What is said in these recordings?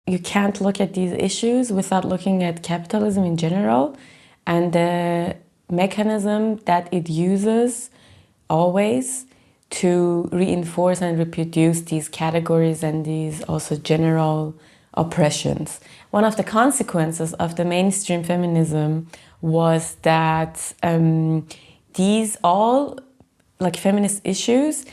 You can't look at these issues without looking at capitalism in general and the mechanism that it uses always to reinforce and reproduce these categories and these also general oppressions. One of the consequences of the mainstream feminism was that these all, like feminist issues,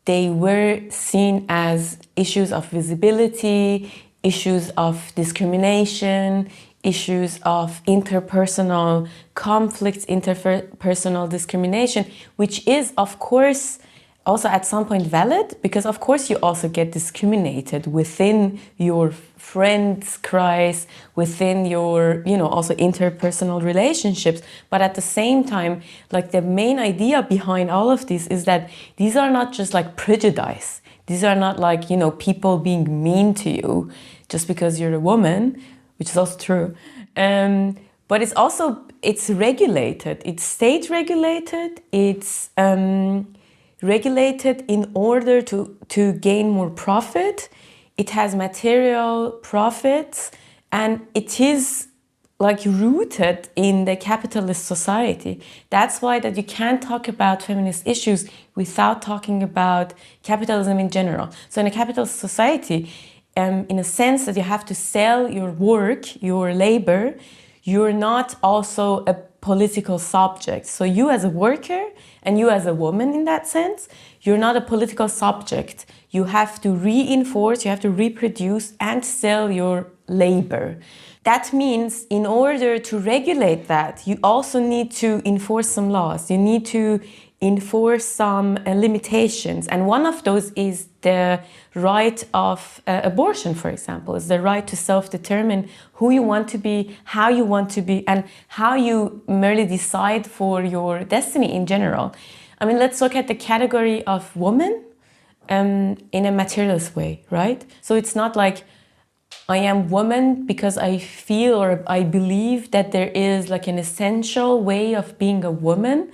they were seen as issues of visibility, issues of discrimination, issues of interpersonal conflicts, interpersonal discrimination, which is, of course, also at some point valid, because of course you also get discriminated within your friends' crowds, within your, also interpersonal relationships. But at the same time, like the main idea behind all of this is that these are not just like prejudice. These are not like, people being mean to you just because you're a woman, which is also true. But it's regulated. It's state regulated. It's regulated in order to gain more profit. It has material profits, and it is like rooted in the capitalist society. That's why that you can't talk about feminist issues without talking about capitalism in general. So in a capitalist society, in a sense that you have to sell your work, your labor, you're not also a political subject. So you as a worker and you as a woman in that sense, you're not a political subject. You have to reinforce, you have to reproduce and sell your labor. That means in order to regulate that, you also need to enforce some laws. You need to enforce some limitations. And one of those is the right of abortion, for example. It's the right to self-determine who you want to be, how you want to be, and how you merely decide for your destiny in general. I mean, let's look at the category of woman in a materialist way, right? So it's not like I am woman because I feel or I believe that there is like an essential way of being a woman,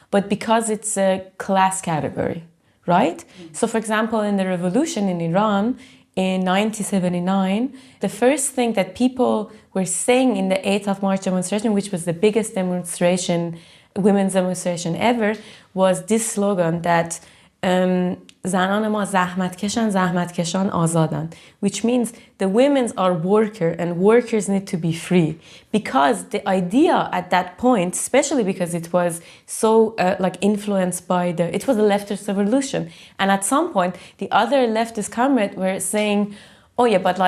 but because it's a class category, right? So for example, in the revolution in Iran in 1979, the first thing that people were saying in the 8th of March demonstration, which was the biggest demonstration, women's demonstration ever, was this slogan that زنان ما زحمت کشان آزادن, which means the women are worker and workers need to be free. Because the idea at that point, especially because it was so influenced by it was a leftist revolution. And at some point, the other leftist comrades were saying, oh yeah, but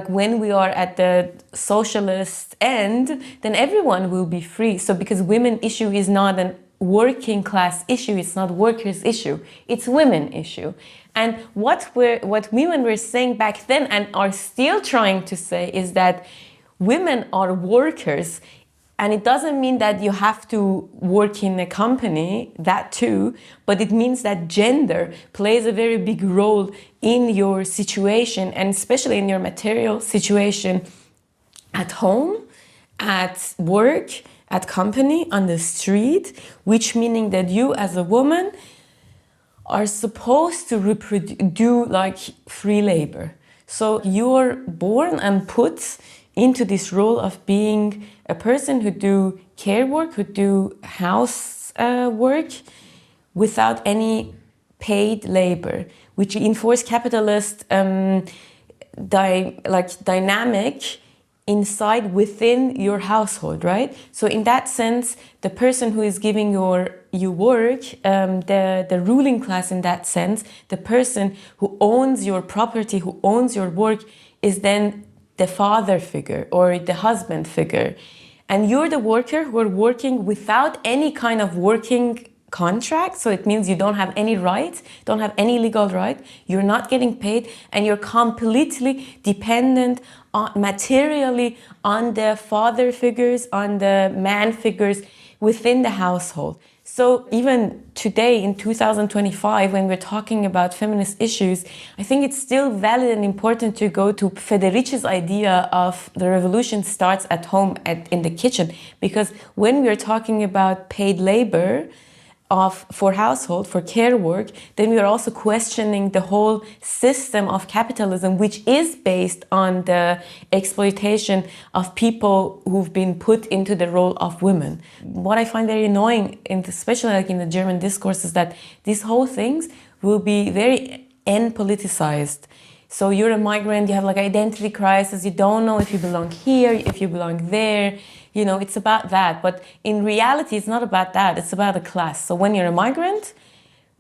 when we are at the socialist end, then everyone will be free. So because women issue is not an working class issue, it's not workers' issue, it's women issue. And what women were saying back then and are still trying to say is that women are workers, and it doesn't mean that you have to work in a company, that too, but it means that gender plays a very big role in your situation, and especially in your material situation at home, at work, at company, on the street, which meaning that you as a woman are supposed to do like free labor. So you're born and put into this role of being a person who do care work, who do house work without any paid labor, which enforce capitalist dynamic inside within your household, right? So in that sense, the person who is giving you work, the ruling class in that sense, the person who owns your property, who owns your work, is then the father figure or the husband figure. And you're the worker who are working without any kind of working contract, so it means you don't have any rights, don't have any legal right, you're not getting paid, and you're completely dependent materially on the father figures, on the man figures within the household. So even today in 2025, when we're talking about feminist issues, I think it's still valid and important to go to Federici's idea of the revolution starts at home, in the kitchen, because when we're talking about paid labor, for household, for care work, then we are also questioning the whole system of capitalism, which is based on the exploitation of people who've been put into the role of women. What I find very annoying, especially like in the German discourse, is that these whole things will be very politicized. So you're a migrant, you have like identity crisis, you don't know if you belong here, if you belong there. You know, it's about that. But in reality, it's not about that. It's about a class. So when you're a migrant,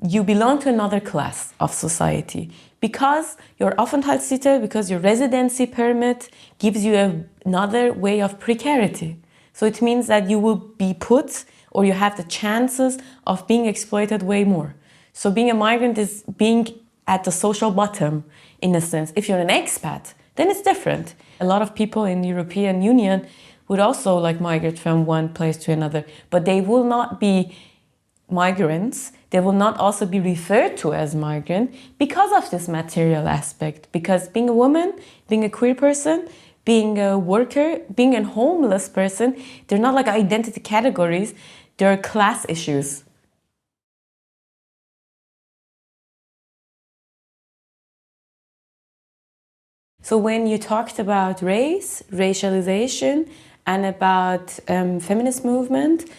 you belong to another class of society because you're Aufenthaltstitel, because your residency permit gives you another way of precarity. So it means that you will be put, or you have the chances of being exploited way more. So being a migrant is being at the social bottom, in a sense. If you're an expat, then it's different. A lot of people in the European Union would also like migrate from one place to another, but they will not be migrants. They will not also be referred to as migrant because of this material aspect. Because being a woman, being a queer person, being a worker, being a homeless person, they're not like identity categories, they're class issues. So when you talked about race, racialization, and about feminist movement,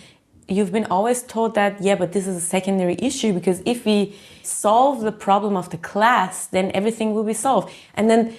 you've been always told that, yeah, but this is a secondary issue because if we solve the problem of the class, then everything will be solved. And then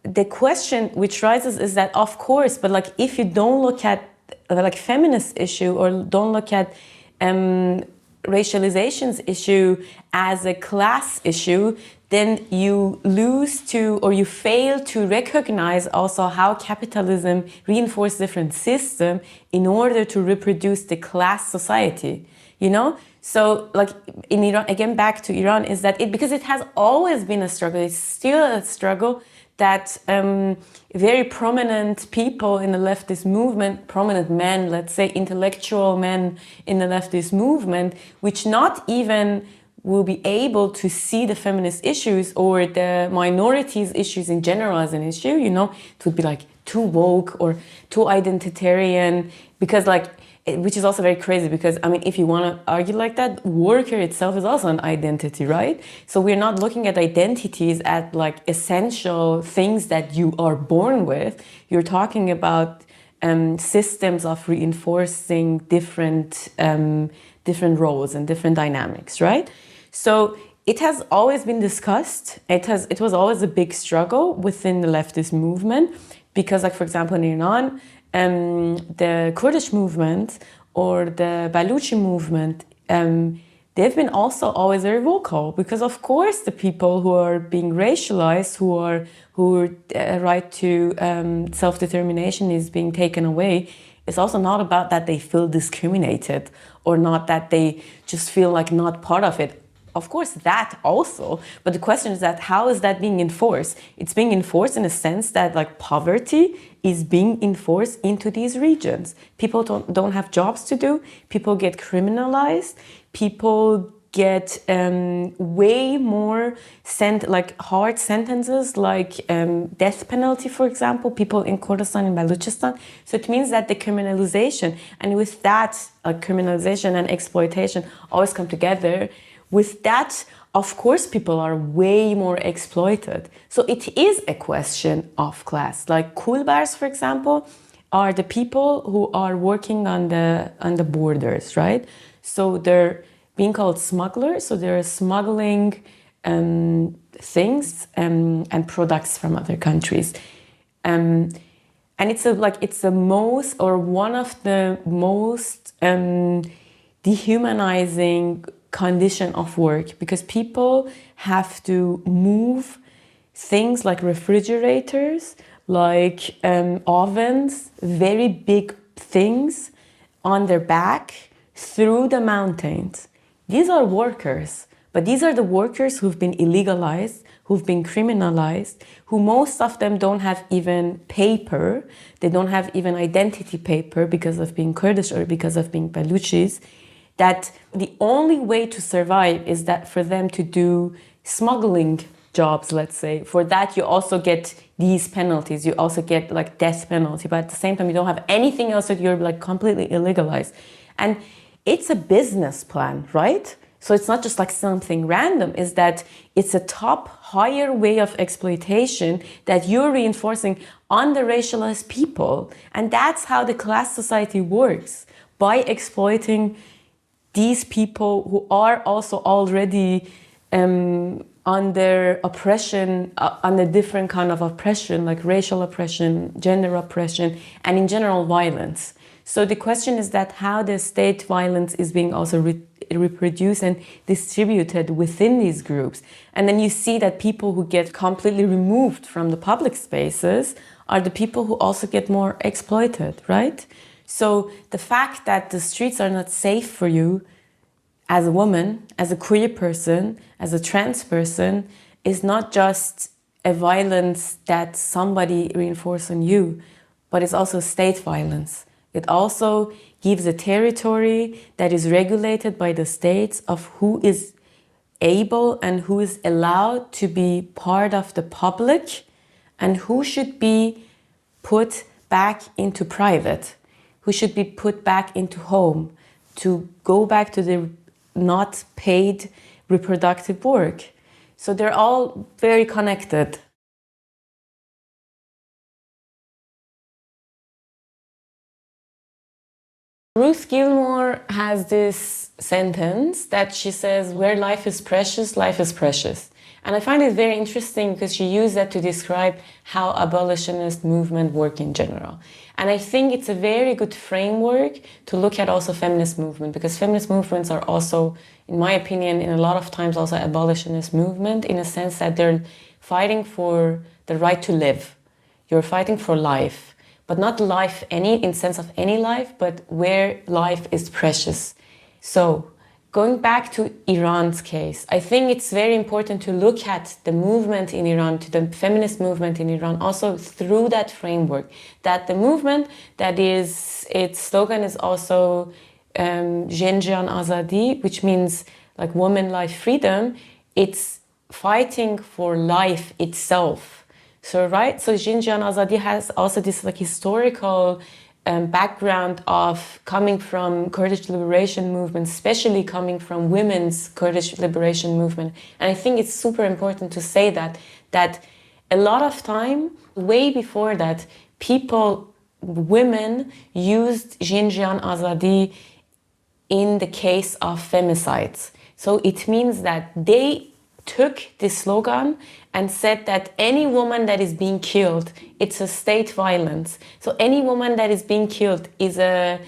the question which rises is that, of course, but like if you don't look at like feminist issue or don't look at racialization's issue as a class issue, then you lose to, or you fail to recognize also how capitalism reinforces different systems in order to reproduce the class society, you know? So like in Iran, again, back to Iran, is that because it has always been a struggle, it's still a struggle that very prominent people in the leftist movement, prominent men, let's say intellectual men in the leftist movement, which not even will be able to see the feminist issues or the minorities issues in general as an issue, you know, it would be like too woke or too identitarian, because like, which is also very crazy because, I mean, if you want to argue like that, worker itself is also an identity, right? So we're not looking at identities at like essential things that you are born with. You're talking about systems of reinforcing different roles and different dynamics, right? So it has always been discussed. It was always a big struggle within the leftist movement because, like, for example, in Iran, the Kurdish movement or the Baluchi movement, they've been also always very vocal because, of course, the people who are being racialized, who right to self-determination is being taken away. It's also not about that they feel discriminated or not that they just feel like not part of it. Of course, that also, but the question is that how is that being enforced? It's being enforced in a sense that like poverty is being enforced into these regions. People don't have jobs to do, people get criminalized, people get way more like hard sentences, like death penalty, for example, people in Kurdistan and Baluchistan. So it means that the criminalization, and with that criminalization and exploitation always come together. With that, of course, people are way more exploited. So it is a question of class. Like kulbars, for example, are the people who are working on the borders, right? So they're being called smugglers. So they're smuggling things and products from other countries. And it's the most, or one of the most dehumanizing condition of work, because people have to move things like refrigerators, like ovens, very big things on their back through the mountains. These are workers, but these are the workers who've been illegalized, who've been criminalized, who most of them don't have even paper, they don't have even identity paper because of being Kurdish or because of being Baluchis, that the only way to survive is that for them to do smuggling jobs, let's say. For that, you also get these penalties. You also get like death penalty, but at the same time, you don't have anything else that you're like completely illegalized. And it's a business plan, right? So it's not just like something random, is that it's a top higher way of exploitation that you're reinforcing on the racialized people. And that's how the class society works, by exploiting these people who are also already under oppression, under different kind of oppression, like racial oppression, gender oppression, and in general violence. So the question is that how the state violence is being also reproduced and distributed within these groups. And then you see that people who get completely removed from the public spaces are the people who also get more exploited, right? So the fact that the streets are not safe for you as a woman, as a queer person, as a trans person, is not just a violence that somebody reinforces on you, but it's also state violence. It also gives a territory that is regulated by the states of who is able and who is allowed to be part of the public and who should be put back into private, who should be put back into home, to go back to the not paid reproductive work. So they're all very connected. Ruth Gilmore has this sentence that she says, where life is precious, life is precious. And I find it very interesting because she used that to describe how abolitionist movement work in general. And I think it's a very good framework to look at also feminist movement, because feminist movements are also, in my opinion, in a lot of times also abolitionist movement, in a sense that they're fighting for the right to live. You're fighting for life, but not life in sense of any life, but where life is precious. So going back to Iran's case, I think it's very important to look at the movement in Iran, to the feminist movement in Iran, also through that framework. That the movement that is, its slogan is also Jinjian Azadi, which means like woman, life, freedom. It's fighting for life itself. So, right, so Jinjian Azadi has also this like historical background of coming from Kurdish liberation movement, especially coming from women's Kurdish liberation movement. And I think it's super important to say that a lot of time, way before that, women used Jinjian Azadi in the case of femicides. So it means that they took this slogan and said that any woman that is being killed, it's a state violence. So any woman that is being killed is a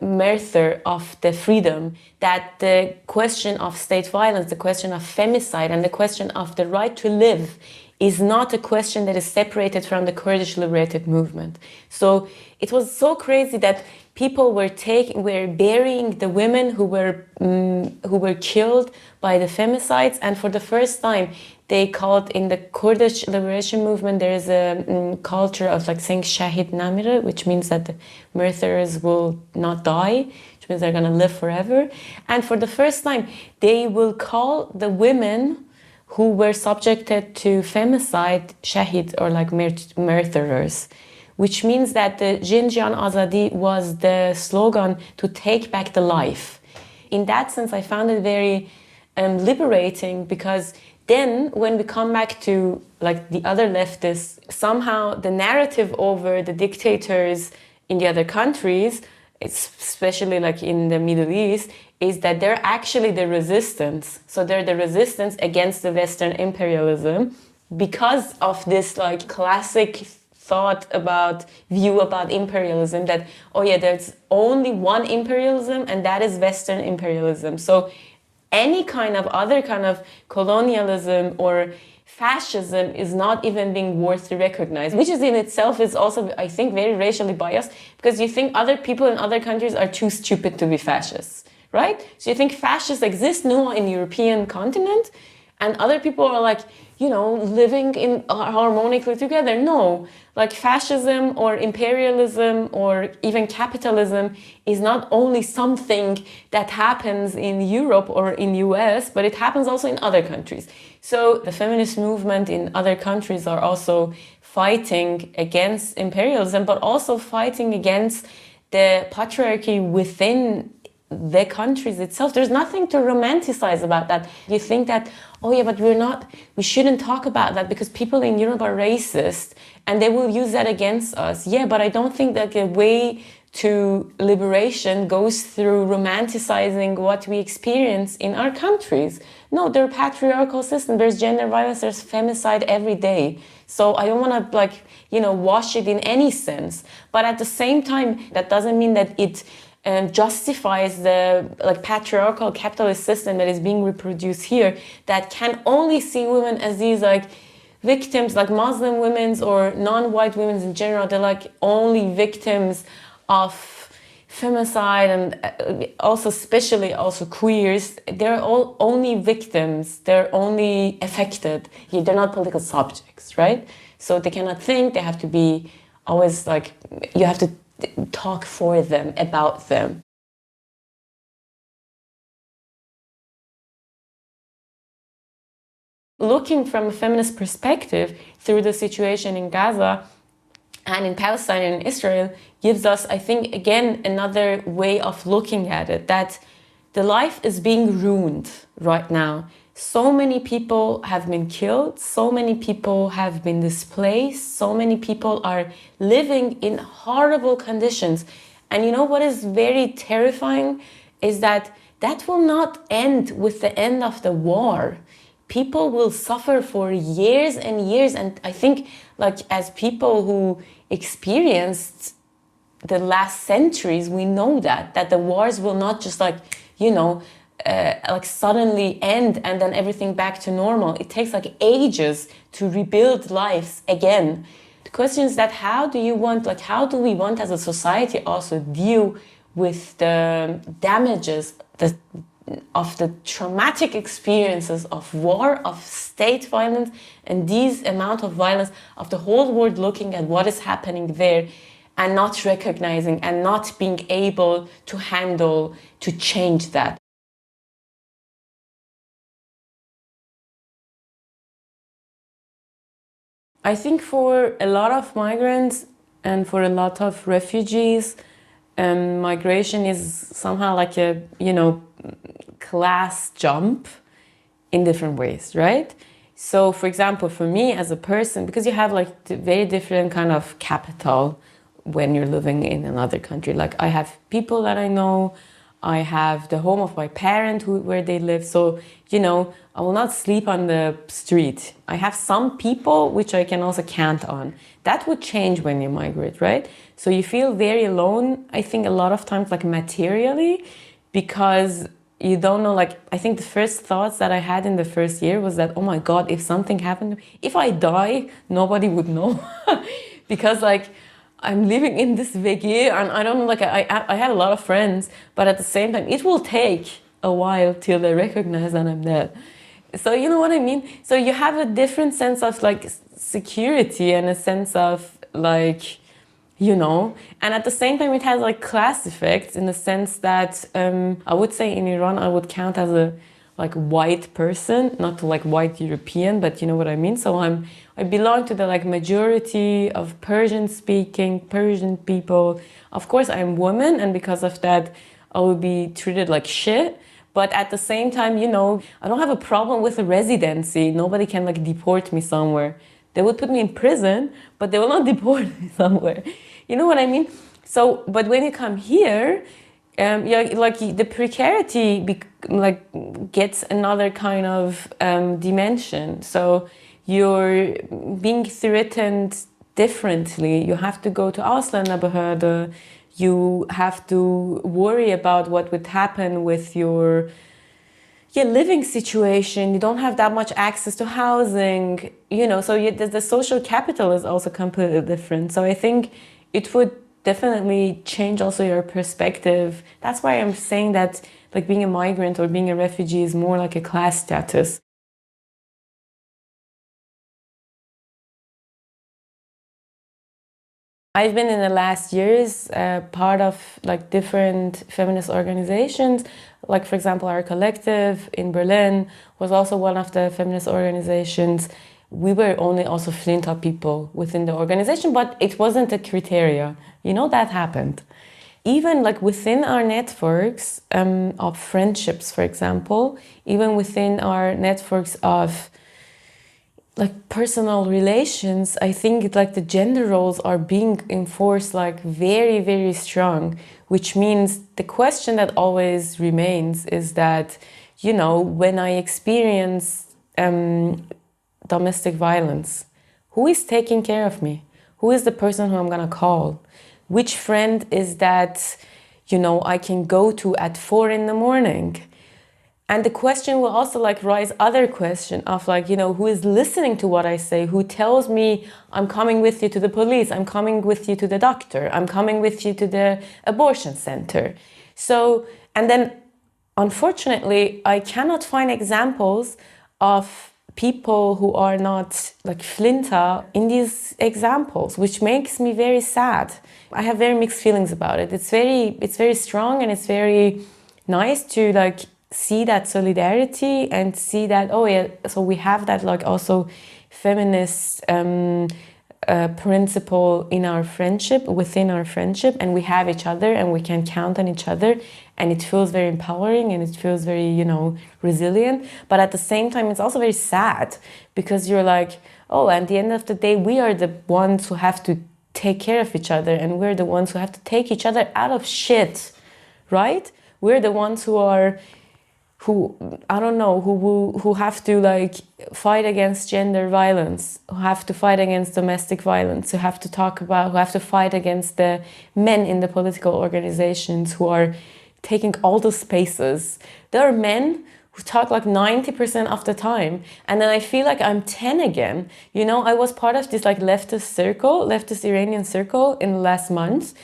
murder of the freedom, that the question of state violence, the question of femicide, and the question of the right to live is not a question that is separated from the Kurdish liberated movement. So it was so crazy that people were burying the women who were killed by the femicides, and for the first time they called, in the Kurdish liberation movement, there is a culture of like saying Shahid Namire, which means that the murderers will not die, which means they're gonna live forever. And for the first time, they will call the women who were subjected to femicide Shahid, or like murderers, which means that the Jinjian Azadi was the slogan to take back the life. In that sense, I found it very liberating, because then when we come back to like the other leftists, somehow the narrative over the dictators in the other countries, especially like in the Middle East, is that they're actually the resistance. So they're the resistance against the Western imperialism because of this like classic view about imperialism, that, oh yeah, there's only one imperialism and that is Western imperialism. So any kind of other kind of colonialism or fascism is not even being worth to recognize, which is in itself is also, I think, very racially biased, because you think other people in other countries are too stupid to be fascists, right? So you think fascists exist now in the European continent, and other people are like, you know, living in harmonically together. No, like fascism or imperialism or even capitalism is not only something that happens in Europe or in US, but it happens also in other countries. So the feminist movement in other countries are also fighting against imperialism, but also fighting against the patriarchy within the countries itself. There's nothing to romanticize about that. You think that, oh yeah, but we shouldn't talk about that because people in Europe are racist and they will use that against us. Yeah, but I don't think that the way to liberation goes through romanticizing what we experience in our countries. No, they're patriarchal system. There's gender violence, there's femicide every day. So I don't want to wash it in any sense. But at the same time, that doesn't mean that it justifies the patriarchal capitalist system that is being reproduced here, that can only see women as these victims, like Muslim women or non-white women in general. They're only victims of femicide, and also especially also queers. They're all only victims. They're only affected. They're not political subjects, right? So they cannot think. They have to be always you have to talk for them, about them. Looking from a feminist perspective through the situation in Gaza and in Palestine and in Israel gives us, I think, again, another way of looking at it, that the life is being ruined right now. So many people have been killed, so many people have been displaced, so many people are living in horrible conditions. And you know what is very terrifying is that will not end with the end of the war. People will suffer for years and years. And I think as people who experienced the last centuries, we know that the wars will not just suddenly end and then everything back to normal. It takes ages to rebuild lives again. The question is that how do we want as a society also deal with the damages of the traumatic experiences of war, of state violence, and these amount of violence of the whole world looking at what is happening there and not recognizing and not being able to handle, to change that. I think for a lot of migrants and for a lot of refugees, migration is somehow like a, class jump in different ways, right? So for example, for me as a person, because you have very different kind of capital when you're living in another country. I have people that I know, I have the home of my parent where they live. So, I will not sleep on the street. I have some people which I can also count on. That would change when you migrate, right? So you feel very alone, I think a lot of times materially, because you don't know, I think the first thoughts that I had in the first year was that, oh my God, if something happened, if I die, nobody would know. Because I'm living in this WG and I don't know, I had a lot of friends, but at the same time, it will take a while till they recognize that I'm dead. So you know what I mean? So you have a different sense of security and a sense of and at the same time it has class effects in the sense that I would say in Iran I would count as a white person, not white European, but you know what I mean. So I belong to the majority of Persian people. Of course I'm woman, and because of that I will be treated like shit. But at the same time, I don't have a problem with a residency. Nobody can deport me somewhere. They would put me in prison, but they will not deport me somewhere. You know what I mean? So, but when you come here, the precarity gets another kind of dimension. So you're being threatened differently. You have to go to Ausländerbehörde. You have to worry about what would happen with your living situation. You don't have that much access to housing, so the social capital is also completely different. So I think it would definitely change also your perspective. That's why I'm saying that being a migrant or being a refugee is more like a class status. I've been in the last years part of different feminist organizations. For example, our collective in Berlin was also one of the feminist organizations. We were only also Flinta people within the organization, but it wasn't a criteria. That happened. even like within our networks of friendships, for example, even within our networks of like personal relations, I think like the gender roles are being enforced like very, very strong, which means the question that always remains is that, you know, when I experience domestic violence, who is taking care of me? Who is the person who I'm gonna call? Which friend is that, you know, I can go to at 4 in the morning? And the question will also like rise other question of like, you know, who is listening to what I say? Who tells me I'm coming with you to the police? I'm coming with you to the doctor. I'm coming with you to the abortion center. So, and then unfortunately, I cannot find examples of people who are not like Flinta in these examples, which makes me very sad. I have very mixed feelings about it. It's very strong, and it's very nice to like see that solidarity and see that, oh yeah, so we have that like also feminist principle in our friendship, within our friendship, and we have each other and we can count on each other, and it feels very empowering and it feels very, you know, resilient. But at the same time, it's also very sad because you're like, oh, at the end of the day, we are the ones who have to take care of each other, and we're the ones who have to take each other out of shit, right? We're the ones who have to like fight against gender violence, who have to fight against domestic violence, who have to fight against the men in the political organizations who are taking all the spaces. There are men who talk like 90% of the time, and then I feel like I'm 10 again. You know, I was part of this like leftist Iranian circle in the last month,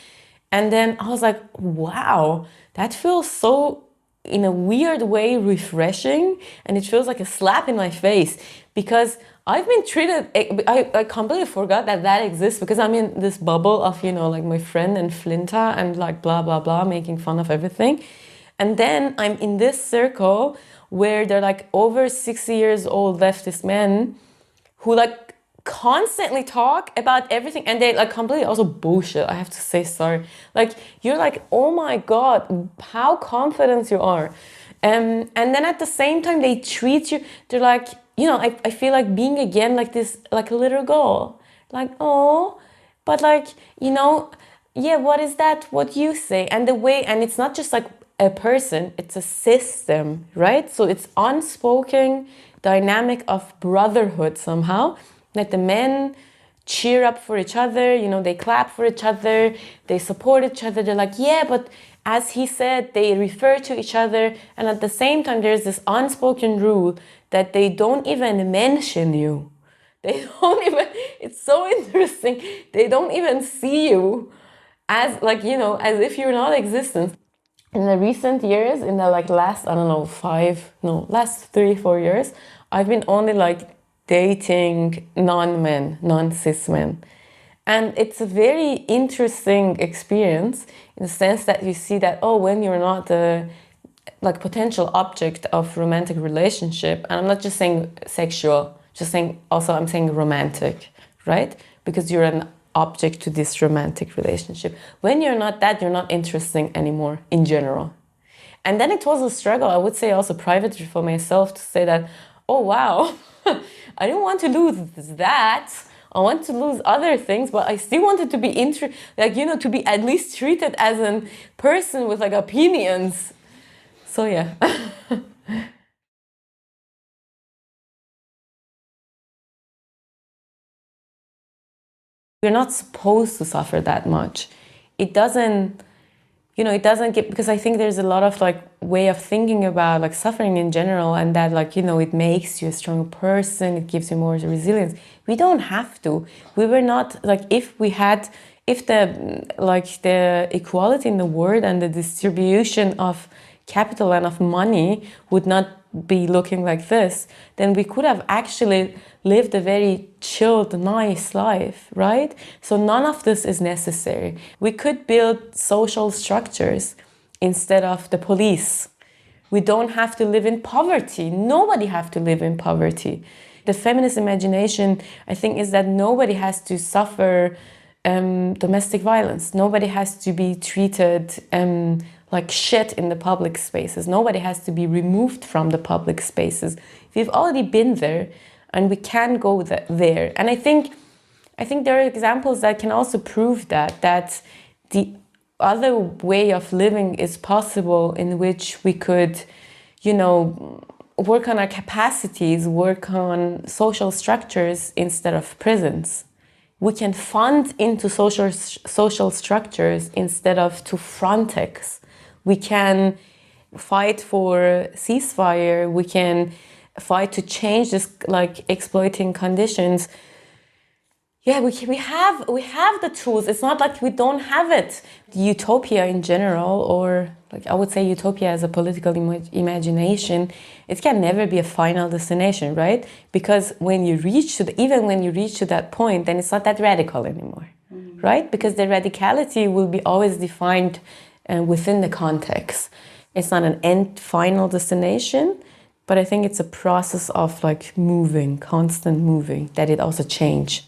and then I was like, wow, that feels so, in a weird way, refreshing, and it feels like a slap in my face because I've been treated, I completely forgot that exists because I'm in this bubble of, you know, like my friend and Flinta and like blah, blah, blah, making fun of everything. And then I'm in this circle where they're like over 60 years old leftist men who like constantly talk about everything, and they like completely also bullshit. I have to say sorry. Like you're like, oh my God, how confident you are. And then at the same time they treat you, they're like, you know, I feel like being again like this, like a little girl. Like, oh, but like, you know, yeah, what is that? What you say? And the way, and it's not just like a person, it's a system, right? So it's unspoken dynamic of brotherhood somehow. That the men cheer up for each other, you know, they clap for each other, they support each other. They're like, yeah, but as he said, they refer to each other. And at the same time, there's this unspoken rule that they don't even mention you. They don't even, it's so interesting. They don't even see you as like, you know, as if you're not existent. In the recent years, in the like last, I don't know, last 3-4 years, I've been only like dating non-cis men. And it's a very interesting experience in the sense that you see that, oh, when you're not the like potential object of romantic relationship, and I'm not just saying sexual, just saying also I'm saying romantic, right? Because you're an object to this romantic relationship. When you're not that, you're not interesting anymore in general. And then it was a struggle, I would say also privately for myself, to say that, oh wow, I didn't want to lose that. I want to lose other things, but I still wanted to be to be at least treated as a person with like opinions. So yeah. We're not supposed to suffer that much. It doesn't, it doesn't get, because I think there's a lot of like way of thinking about like suffering in general, and that like, it makes you a strong person, it gives you more resilience. We don't have to. We were not like, if the equality in the world and the distribution of capital and of money would not be looking like this, then we could have actually lived a very chilled, nice life, right? So none of this is necessary. We could build social structures instead of the police. We don't have to live in poverty. Nobody have to live in poverty. The feminist imagination, I think, is that nobody has to suffer domestic violence. Nobody has to be treated like shit in the public spaces. Nobody has to be removed from the public spaces. We've already been there, and we can go there. And I think there are examples that can also prove that the other way of living is possible, in which we could, work on our capacities, work on social structures instead of prisons. We can fund into social structures instead of to Frontex. We can fight for ceasefire. We can fight to change this exploiting conditions. Yeah, we have the tools. It's not like we don't have it. Utopia in general, or I would say utopia as a political imagination, it can never be a final destination, right? Because when you reach to that point, then it's not that radical anymore, right? Because the radicality will be always defined within the context. It's not an final destination, but I think it's a process of moving, constant moving, that it also change.